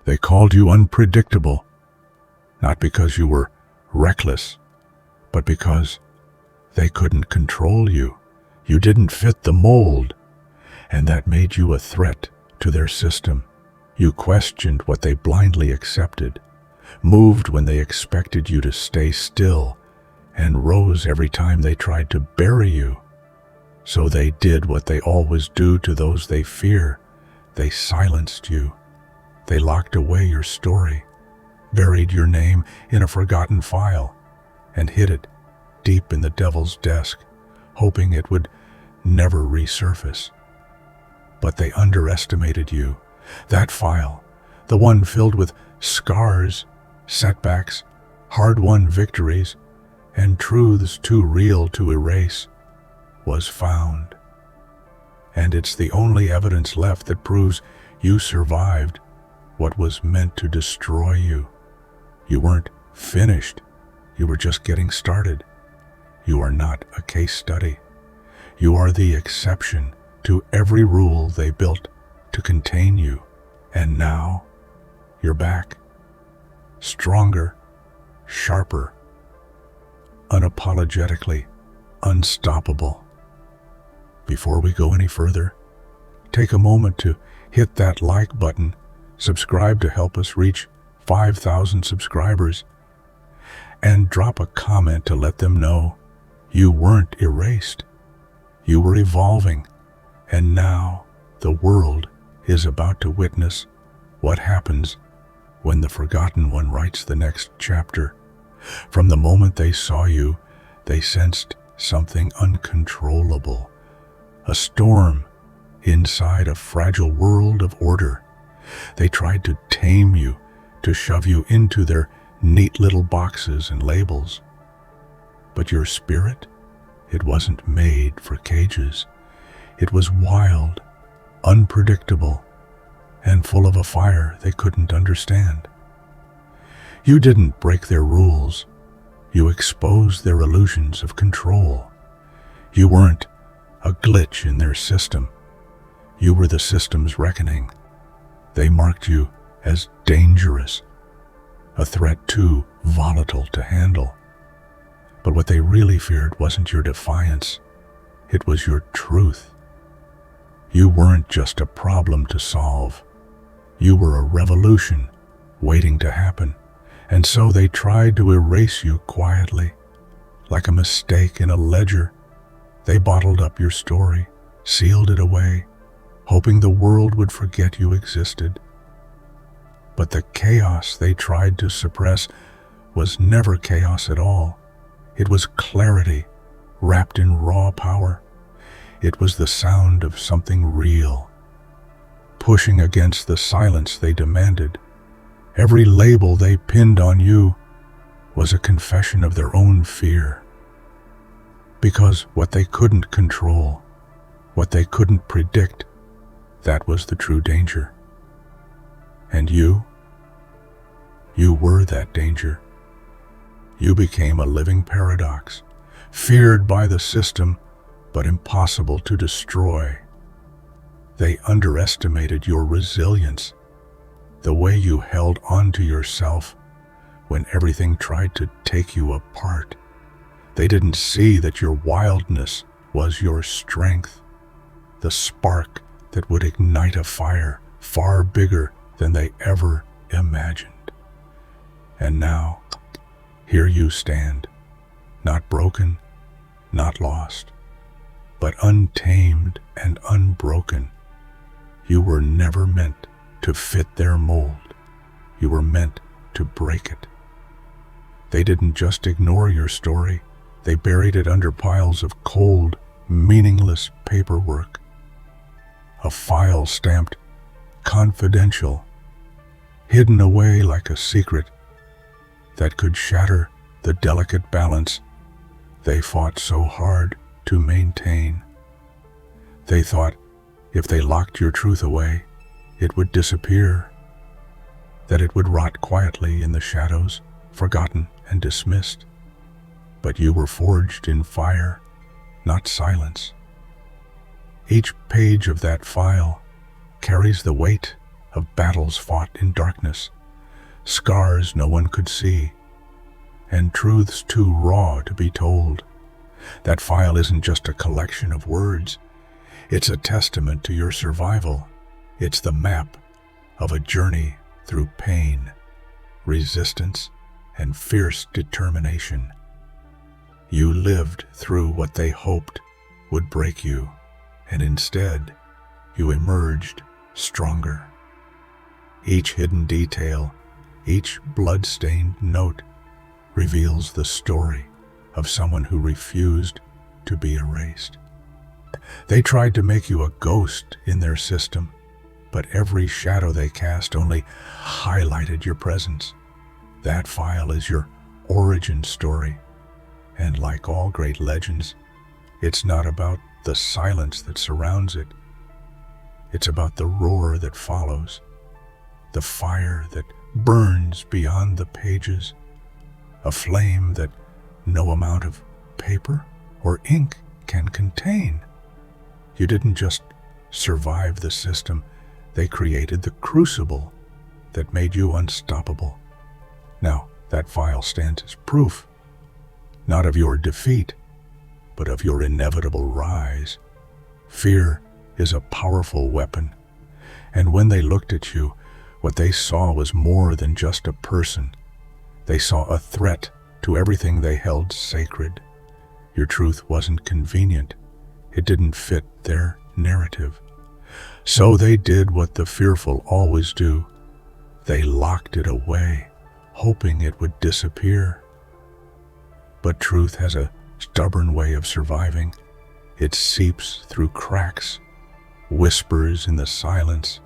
They called you unpredictable, not because you were reckless, but because they couldn't control you. You didn't fit the mold, and that made you a threat to their system. You questioned what they blindly accepted, moved when they expected you to stay still, and rose every time they tried to bury you. So they did what they always do to those they fear. They silenced you. They locked away your story, buried your name in a forgotten file, and hid it deep in the devil's desk, hoping it would never resurface. But they underestimated you. That file, the one filled with scars, setbacks, hard-won victories, and truths too real to erase, was found. And it's the only evidence left that proves you survived what was meant to destroy you. You weren't finished. You were just getting started. You are not a case study. You are the exception to every rule they built to contain you. And now, you're back. Stronger, sharper, unapologetically unstoppable. Before we go any further, take a moment to hit that like button, subscribe to help us reach 5,000 subscribers, and drop a comment to let them know you weren't erased. You were evolving, and now the world is about to witness what happens when the forgotten one writes the next chapter. From the moment they saw you, they sensed something uncontrollable, a storm inside a fragile world of order. They tried to tame you, to shove you into their neat little boxes and labels. But your spirit, it wasn't made for cages. It was wild, unpredictable, and full of a fire they couldn't understand. You didn't break their rules. You exposed their illusions of control. You weren't a glitch in their system. You were the system's reckoning. They marked you as dangerous, a threat too volatile to handle. But what they really feared wasn't your defiance. It was your truth. You weren't just a problem to solve. You were a revolution waiting to happen. And so they tried to erase you quietly, like a mistake in a ledger. They bottled up your story, sealed it away, hoping the world would forget you existed. But the chaos they tried to suppress was never chaos at all. It was clarity wrapped in raw power. It was the sound of something real, pushing against the silence they demanded. Every label they pinned on you was a confession of their own fear. Because what they couldn't control, what they couldn't predict, that was the true danger. And you were that danger. You became a living paradox, feared by the system, but impossible to destroy. They underestimated your resilience, the way you held on to yourself when everything tried to take you apart. They didn't see that your wildness was your strength, the spark that would ignite a fire far bigger than they ever imagined. And now, here you stand, not broken, not lost, but untamed and unbroken. You were never meant to fit their mold. You were meant to break it. They didn't just ignore your story. They buried it under piles of cold, meaningless paperwork. A file stamped confidential, hidden away like a secret that could shatter the delicate balance they fought so hard to maintain. They thought if they locked your truth away, it would disappear, that it would rot quietly in the shadows, forgotten and dismissed. But you were forged in fire, not silence. Each page of that file carries the weight of battles fought in darkness, scars no one could see, and truths too raw to be told. That file isn't just a collection of words. It's a testament to your survival. It's the map of a journey through pain, resistance, and fierce determination. You lived through what they hoped would break you, and instead, you emerged stronger. Each hidden detail, each blood-stained note reveals the story of someone who refused to be erased. They tried to make you a ghost in their system, but every shadow they cast only highlighted your presence. That file is your origin story, and like all great legends, it's not about the silence that surrounds it. It's about the roar that follows, the fire that burns beyond the pages, a flame that no amount of paper or ink can contain. You didn't just survive the system, they created the crucible that made you unstoppable. Now, that file stands as proof, not of your defeat, but of your inevitable rise. Fear is a powerful weapon, and when they looked at you, what they saw was more than just a person. They saw a threat to everything they held sacred. Your truth wasn't convenient. It didn't fit their narrative. So they did what the fearful always do. They locked it away, hoping it would disappear. But truth has a stubborn way of surviving. It seeps through cracks, whispers in the silence,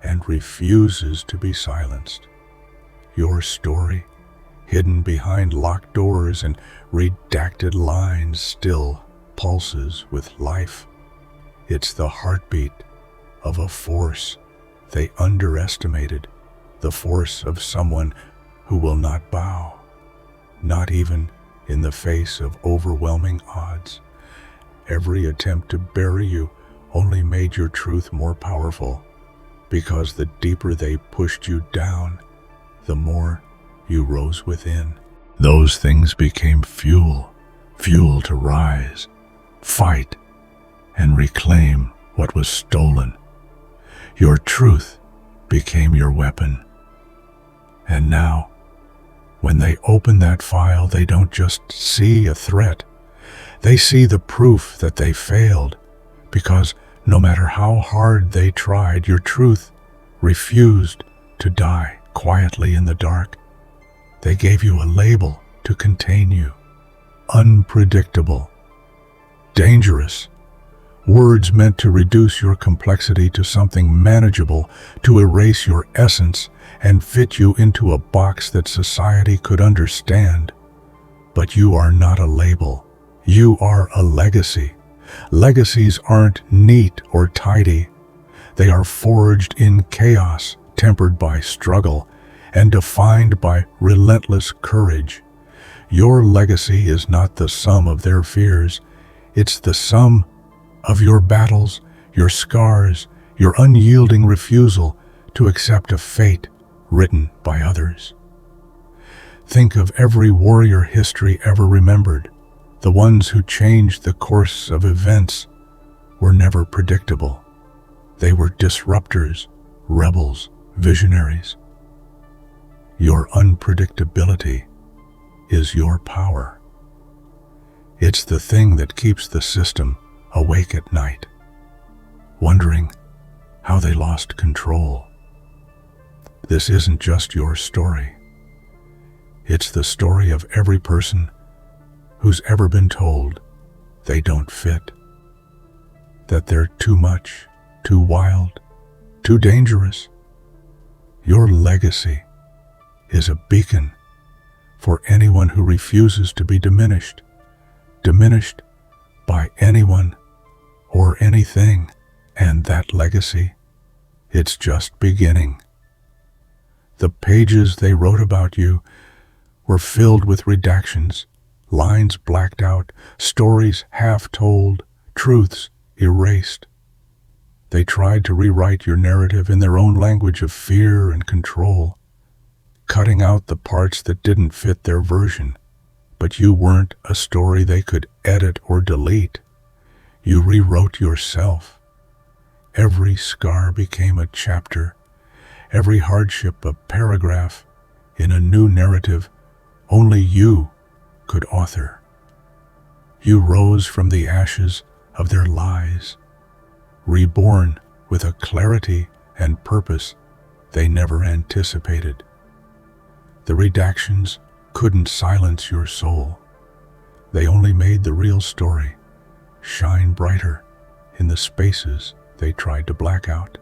and refuses to be silenced. Your story, hidden behind locked doors and redacted lines, still pulses with life. It's the heartbeat of a force they underestimated, the force of someone who will not bow, not even in the face of overwhelming odds. Every attempt to bury you only made your truth more powerful, because the deeper they pushed you down, the more you rose within. Those things became fuel to rise, fight, and reclaim what was stolen. Your truth became your weapon. And now, when they open that file, they don't just see a threat. They see the proof that they failed, because no matter how hard they tried, your truth refused to die quietly in the dark. They gave you a label to contain you. Unpredictable, dangerous, words meant to reduce your complexity to something manageable, to erase your essence and fit you into a box that society could understand. But you are not a label. You are a legacy. Legacies aren't neat or tidy. They are forged in chaos, tempered by struggle, and defined by relentless courage. Your legacy is not the sum of their fears. It's the sum of your battles, your scars, your unyielding refusal to accept a fate written by others. Think of every warrior history ever remembered. The ones who changed the course of events were never predictable. They were disruptors, rebels, visionaries. Your unpredictability is your power. It's the thing that keeps the system awake at night, wondering how they lost control. This isn't just your story. It's the story of every person who's ever been told they don't fit, that they're too much, too wild, too dangerous. Your legacy is a beacon for anyone who refuses to be diminished by anyone or anything. And that legacy, it's just beginning. The pages they wrote about you were filled with redactions, lines blacked out, stories half told, truths erased. They tried to rewrite your narrative in their own language of fear and control, cutting out the parts that didn't fit their version. But you weren't a story they could edit or delete. You rewrote yourself. Every scar became a chapter, every hardship a paragraph in a new narrative only you could author. You rose from the ashes of their lies, reborn with a clarity and purpose they never anticipated. The redactions couldn't silence your soul. They only made the real story shine brighter in the spaces they tried to black out.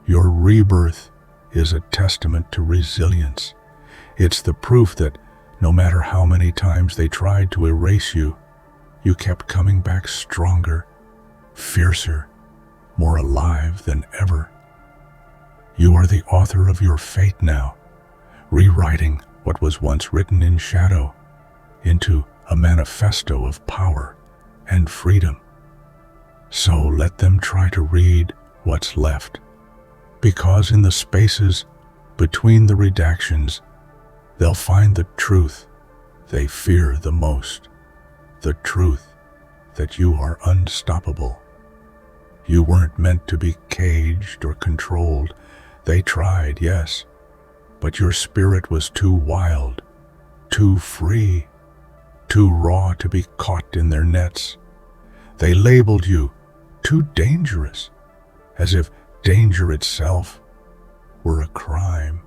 Your rebirth is a testament to resilience. It's the proof that no matter how many times they tried to erase you, you kept coming back stronger, fiercer, more alive than ever. You are the author of your fate now, rewriting what was once written in shadow into a manifesto of power and freedom. So let them try to read what's left, because in the spaces between the redactions, they'll find the truth they fear the most, the truth that you are unstoppable. You weren't meant to be caged or controlled. They tried, yes, but your spirit was too wild, too free, too raw to be caught in their nets. They labeled you too dangerous, as if danger itself were a crime.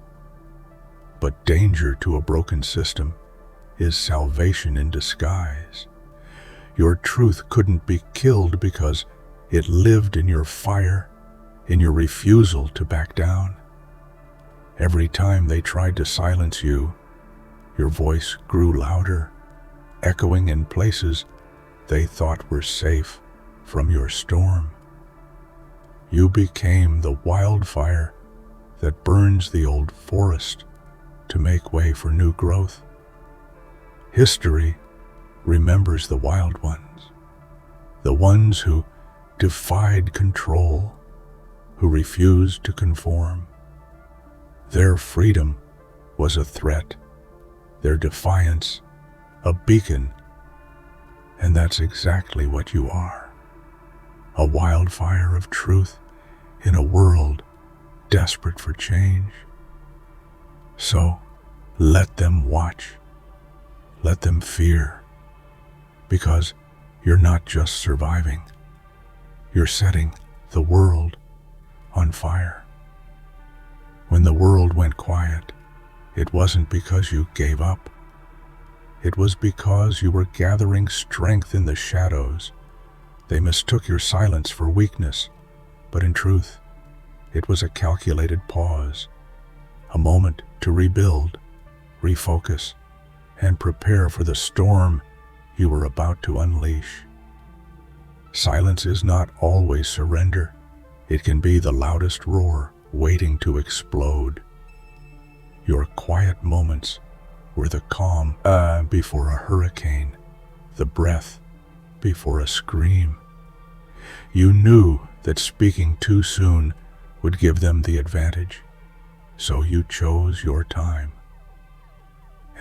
But danger to a broken system is salvation in disguise. Your truth couldn't be killed because it lived in your fire, in your refusal to back down. Every time they tried to silence you, your voice grew louder, echoing in places they thought were safe from your storm. You became the wildfire that burns the old forest to make way for new growth. History remembers the wild ones, the ones who defied control, who refused to conform. Their freedom was a threat, their defiance a beacon, and that's exactly what you are, a wildfire of truth in a world desperate for change. So let them watch, let them fear, because you're not just surviving, you're setting the world on fire. When the world went quiet, it wasn't because you gave up. It was because you were gathering strength in the shadows. They mistook your silence for weakness, but in truth, it was a calculated pause, a moment to rebuild, refocus, and prepare for the storm you were about to unleash. Silence is not always surrender. It can be the loudest roar waiting to explode. Your quiet moments were the calm before a hurricane, the breath before a scream. You knew that speaking too soon would give them the advantage, so you chose your time.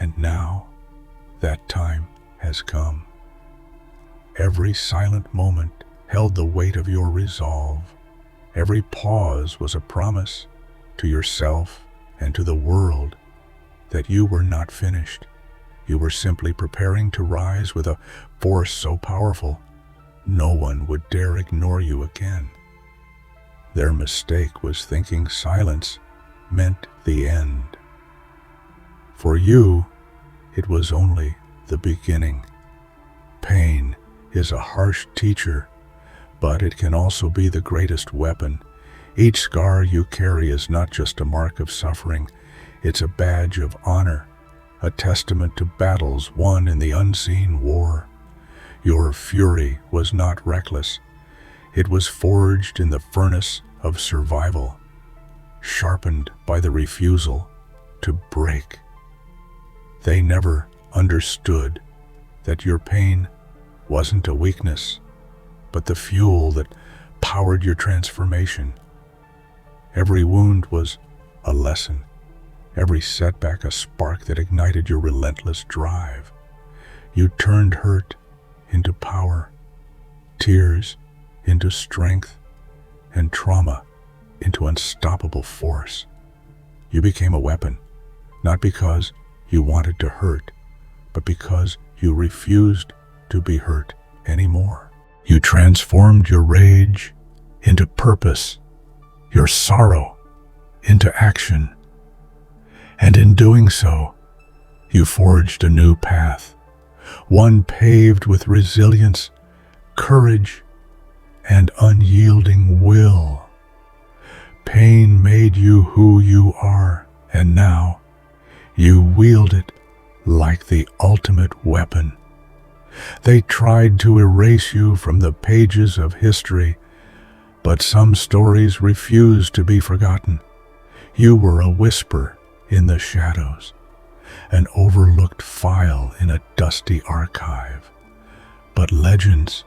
And now that time has come. Every silent moment held the weight of your resolve. Every pause was a promise to yourself and to the world that you were not finished. You were simply preparing to rise with a force so powerful, no one would dare ignore you again. Their mistake was thinking silence meant the end. For you, it was only the beginning. Pain is a harsh teacher, but it can also be the greatest weapon. Each scar you carry is not just a mark of suffering, it's a badge of honor, a testament to battles won in the unseen war. Your fury was not reckless. It was forged in the furnace of survival, sharpened by the refusal to break. They never understood that your pain wasn't a weakness, but the fuel that powered your transformation. Every wound was a lesson, every setback a spark that ignited your relentless drive. You turned hurt into power, tears into strength, and trauma into unstoppable force. You became a weapon, not because you wanted to hurt, but because you refused to be hurt anymore. You transformed your rage into purpose, your sorrow into action, and in doing so, you forged a new path, one paved with resilience, courage, and unyielding will. Pain made you who you are, and now you wield it like the ultimate weapon. They tried to erase you from the pages of history, but some stories refused to be forgotten. You were a whisper in the shadows, an overlooked file in a dusty archive. But legends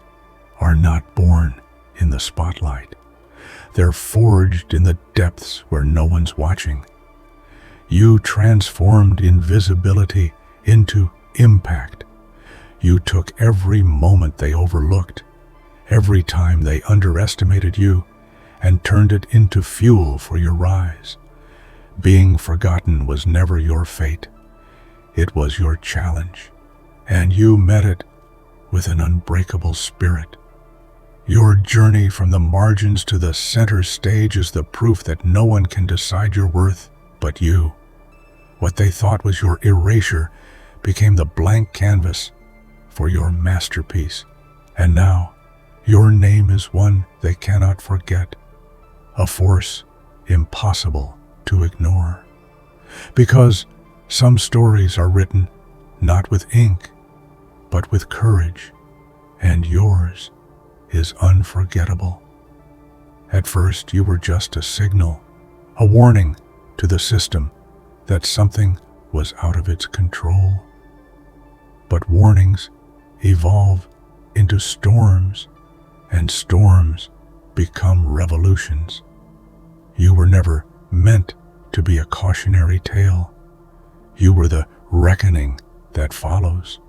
are not born in the spotlight. They're forged in the depths where no one's watching. You transformed invisibility into impact. You took every moment they overlooked, every time they underestimated you, and turned it into fuel for your rise. Being forgotten was never your fate. It was your challenge, and you met it with an unbreakable spirit. Your journey from the margins to the center stage is the proof that no one can decide your worth but you. What they thought was your erasure became the blank canvas for your masterpiece. And now, your name is one they cannot forget, a force impossible to ignore. Because some stories are written not with ink, but with courage, and yours is unforgettable. At first, you were just a signal, a warning to the system that something was out of its control. But warnings evolve into storms, and storms become revolutions. You were never meant to be a cautionary tale. You were the reckoning that follows.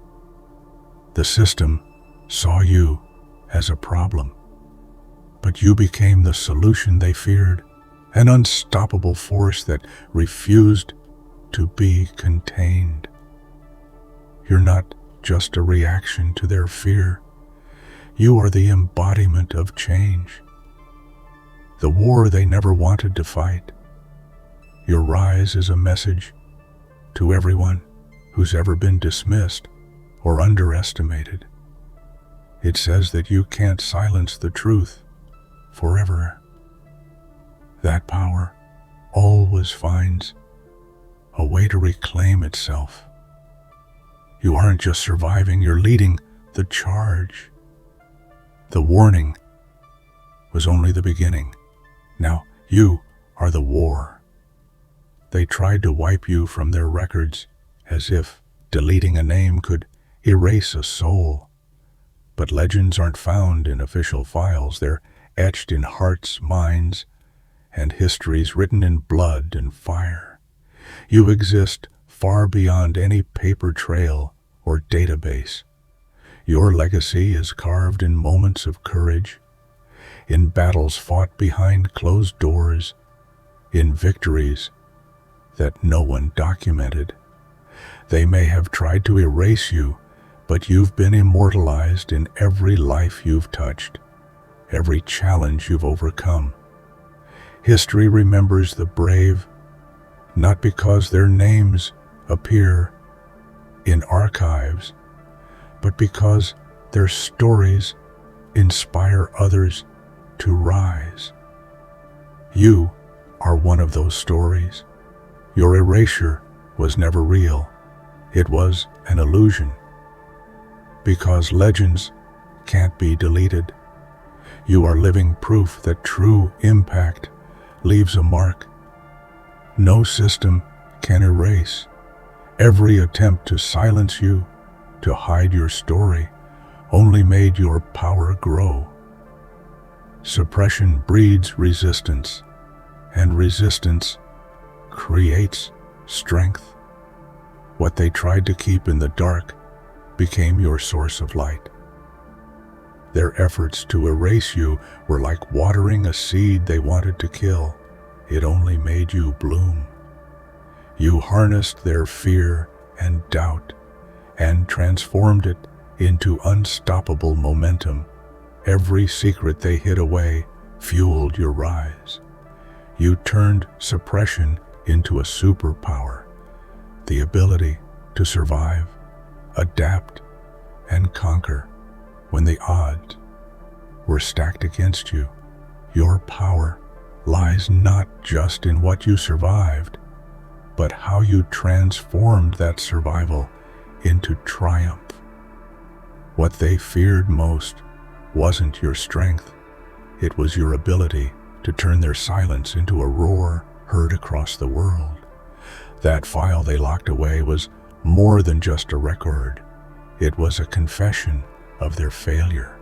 The system saw you as a problem, but you became the solution they feared, an unstoppable force that refused to be contained. You're not just a reaction to their fear. You are the embodiment of change, the war they never wanted to fight. Your rise is a message to everyone who's ever been dismissed or underestimated. It says that you can't silence the truth forever. That power always finds a way to reclaim itself. You aren't just surviving, you're leading the charge. The warning was only the beginning. Now you are the war. They tried to wipe you from their records as if deleting a name could erase a soul. But legends aren't found in official files. They're etched in hearts, minds, and histories written in blood and fire. You exist far beyond any paper trail or database. Your legacy is carved in moments of courage, in battles fought behind closed doors, in victories that no one documented. They may have tried to erase you, but you've been immortalized in every life you've touched, every challenge you've overcome. History remembers the brave, not because their names appear in archives, but because their stories inspire others to rise. You are one of those stories. Your erasure was never real. It was an illusion. Because legends can't be deleted, you are living proof that true impact leaves a mark. No system can erase. Every attempt to silence you, to hide your story, only made your power grow. Suppression breeds resistance, and resistance creates strength. What they tried to keep in the dark became your source of light. Their efforts to erase you were like watering a seed they wanted to kill. It only made you bloom. You harnessed their fear and doubt and transformed it into unstoppable momentum. Every secret they hid away fueled your rise. You turned suppression into a superpower, the ability to survive, adapt, and conquer. When the odds were stacked against you, your power lies not just in what you survived, but how you transformed that survival into triumph. What they feared most wasn't your strength, it was your ability to turn their silence into a roar heard across the world. That file they locked away was more than just a record. It was a confession of their failure.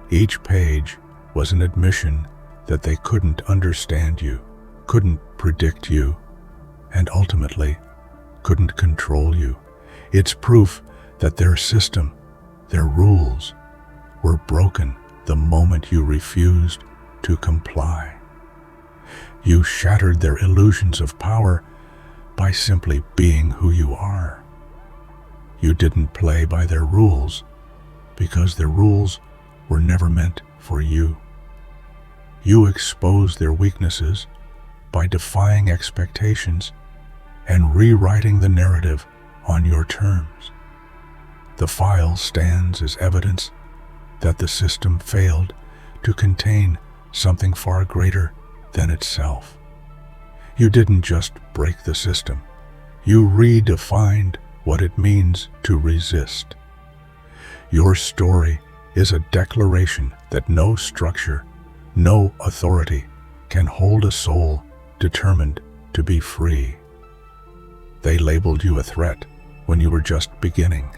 Each page was an admission that they couldn't understand you, couldn't predict you, and ultimately couldn't control you. It's proof that their system, their rules, were broken the moment you refused to comply. You shattered their illusions of power by simply being who you are. You didn't play by their rules because their rules were never meant for you. You exposed their weaknesses by defying expectations and rewriting the narrative on your terms. The file stands as evidence that the system failed to contain something far greater than itself. You didn't just break the system, you redefined what it means to resist. Your story is a declaration that no structure, no authority can hold a soul determined to be free. They labeled you a threat when you were just beginning,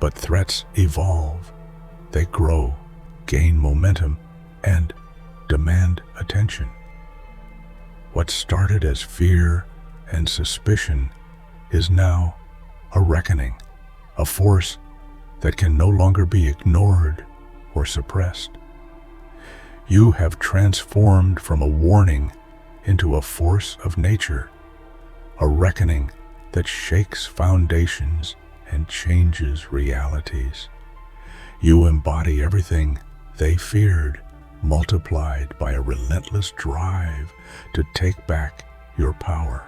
but threats evolve. They grow, gain momentum, and demand attention. What started as fear and suspicion is now a reckoning, a force that can no longer be ignored or suppressed. You have transformed from a warning into a force of nature, a reckoning that shakes foundations and changes realities. You embody everything they feared, multiplied by a relentless drive to take back your power.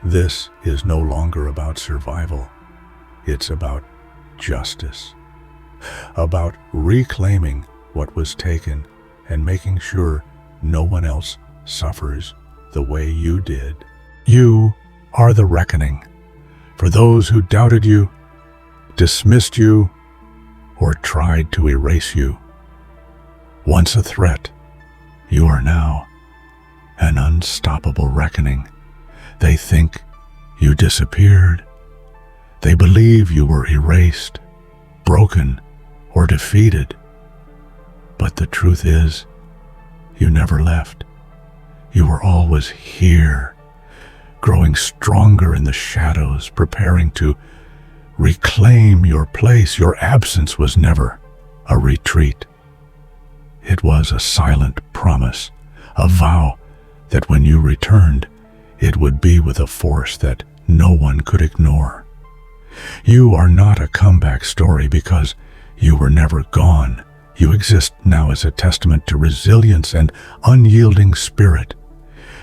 This is no longer about survival. It's about justice, about reclaiming what was taken and making sure no one else suffers the way you did. You are the reckoning for those who doubted you, dismissed you, or tried to erase you. Once a threat, you are now an unstoppable reckoning. They think you disappeared. They believe you were erased, broken, or defeated. But the truth is, you never left. You were always here, growing stronger in the shadows, preparing to reclaim your place. Your absence was never a retreat. It was a silent promise, a vow that when you returned, it would be with a force that no one could ignore. You are not a comeback story because you were never gone. You exist now as a testament to resilience and unyielding spirit.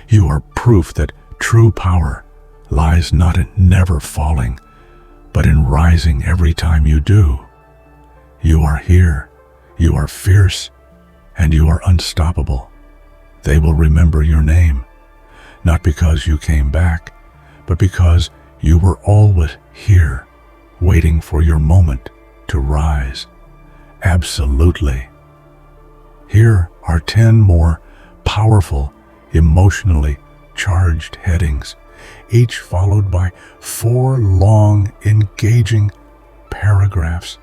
You are proof that true power lies not in never falling, but in rising every time you do. You are here, you are fierce, and you are unstoppable. They will remember your name, not because you came back, but because you were always here, waiting for your moment to rise. Absolutely. Here are 10 more powerful, emotionally charged headings, each followed by 4 long, engaging paragraphs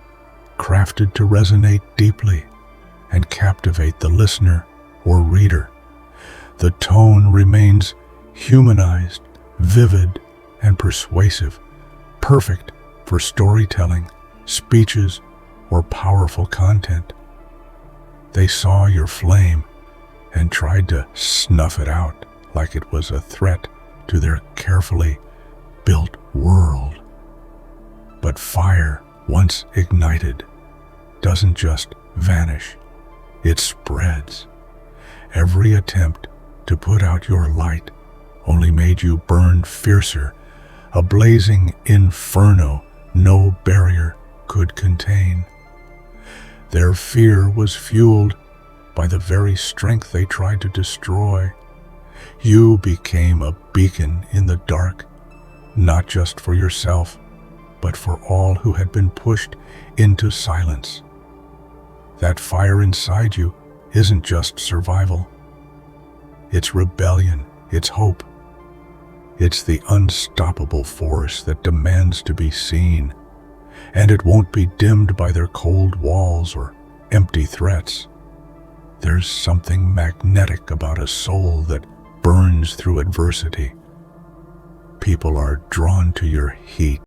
crafted to resonate deeply and captivate the listener or reader. The tone remains humanized, vivid, and persuasive, perfect for storytelling, speeches, or powerful content. They saw your flame and tried to snuff it out like it was a threat to their carefully built world. But fire, once ignited, doesn't just vanish, it spreads. Every attempt to put out your light only made you burn fiercer, a blazing inferno no barrier could contain. Their fear was fueled by the very strength they tried to destroy. You became a beacon in the dark, not just for yourself, but for all who had been pushed into silence. That fire inside you isn't just survival. It's rebellion, it's hope. It's the unstoppable force that demands to be seen, and it won't be dimmed by their cold walls or empty threats. There's something magnetic about a soul that burns through adversity. People are drawn to your heat